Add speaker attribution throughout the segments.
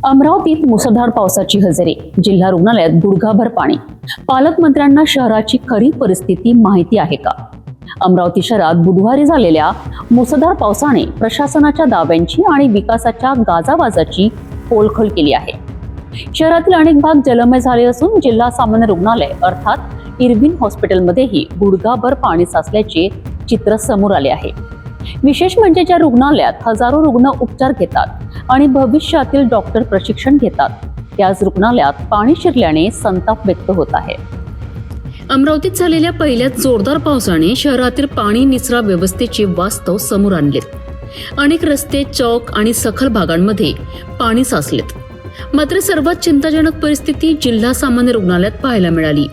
Speaker 1: अमरावतीत मुसळधार पावसाची हजेरी, जिल्हा रुग्णालयात गुडघाभर पाणी। पालकमंत्र्यांना शहराची खरी परिस्थिती माहिती आहे का? अमरावती शहरात बुधवारी झालेल्या मुसळधार पावसाने प्रशासनाच्या दाव्यांची आणि विकासाच्या गाजावाजाची पोलखोल केली आहे। शहरातील अनेक भाग जलमय झाले असून जिल्हा सामान्य रुग्णालय अर्थात इरविन हॉस्पिटलमध्येही गुडघाभर पाणी साचल्याचे चित्र समोर आले आहे। विशेष म्हणजे ज्या रुग्णालयात हजारो रुग्ण उपचार घेतात आणि भविष्यातील डॉक्टर प्रशिक्षण घेतात, त्याच रुग्णालयात पाणी शिरल्याने संताप व्यक्त होत आहे। अमरावतीत झालेल्या पहिल्या जोरदार पावसाने शहरातील पाणी निचरा व्यवस्थेचे वास्तव समोर आणलेत। अनेक रस्ते, चौक आणि सखल भागांमध्ये पाणी साचलेत। मात्र सर्वात चिंताजनक परिस्थिती जिल्हा सामान्य रुग्णालयात पाहायला मिळाली।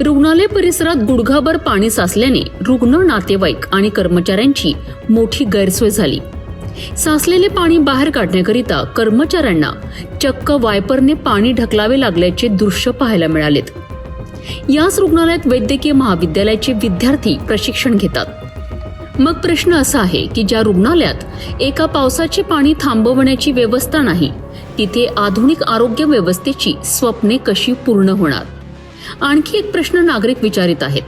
Speaker 1: रुग्णालय परिसरात गुडघाभर पाणी साचल्याने रुग्ण, नातेवाईक आणि कर्मचाऱ्यांची मोठी गैरसोय झाली। साचलेले पाणी बाहेर काढण्याकरिता कर्मचाऱ्यांना चक्क वायपरने पाणी ढकलावे लागल्याचे दृश्य पाहायला मिळालेत। याच रुग्णालयात वैद्यकीय महाविद्यालयाचे विद्यार्थी प्रशिक्षण घेतात। मग प्रश्न असा आहे की ज्या रुग्णालयात एका पावसाचे पाणी थांबवण्याची व्यवस्था नाही, तिथे आधुनिक आरोग्य व्यवस्थेची स्वप्ने कशी पूर्ण होणार? आणखी एक प्रश्न नागरिक विचारित आहेत।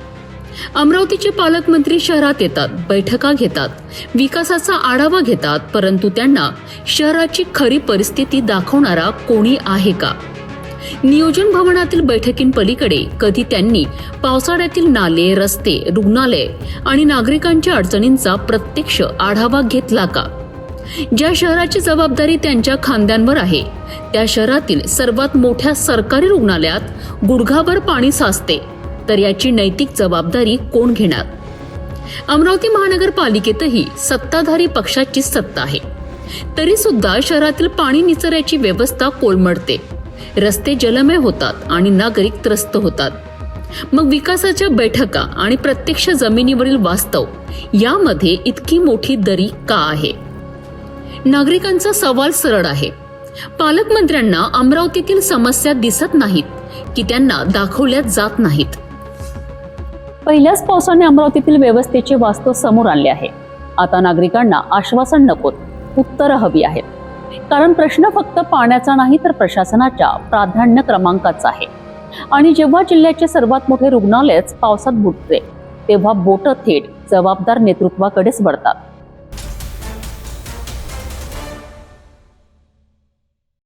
Speaker 1: अमरावतीचे पालकमंत्री शहरात येतात, बैठका घेतात, विकासाचा आढावा घेतात, परंतु त्यांना शहराची खरी परिस्थिती दाखवणारा कोणी आहे का? नियोजन भवनातील बैठकींपलीकडे कधी त्यांनी पावसाळ्यातील नाले, रस्ते, रुग्णालय आणि नागरिकांच्या अडचणींचा प्रत्यक्ष आढावा घेतला का? ज्या शहराची जबाबदारी त्यांच्या खांद्यांवर आहे, त्या शहरातील सर्वात मोठ्या सरकारी रुग्णालयात गुडघाभर पाणी साचते, तर याची नैतिक जबाबदारी कोण घेणार? अमरावती महानगरपालिकेतही सत्ताधारी पक्षाची सत्ता आहे, तरी सुद्धा शहरातील पाणी निचऱ्याची व्यवस्था कोलमडते, रस्ते जलमय होतात आणि नागरिक त्रस्त होतात। मग विकासाच्या बैठका आणि प्रत्यक्ष जमिनीवरील वास्तव यामध्ये इतकी मोठी दरी का आहे? नागरिकांचा सवाल सरळ आहे, पालकमंत्र्यांना अमरावतीतील समस्या दिसत नाहीत की त्यांना दाखवल्या जात नाहीत? पहिल्याच पावसाने अमरावतीतील व्यवस्थेचे वास्तव समोर आणले आहे। आता नागरिकांना आश्वासन नकोत, उत्तरं हवी आहेत। कारण प्रश्न फक्त पाण्याचा नाही, तर प्रशासनाच्या प्राधान्य क्रमांकाचा आहे। आणि जेव्हा जिल्ह्याचे सर्वात मोठे रुग्णालयच पावसात बुडते, तेव्हा बोटं थेट जबाबदार नेतृत्वाकडेच वळतात।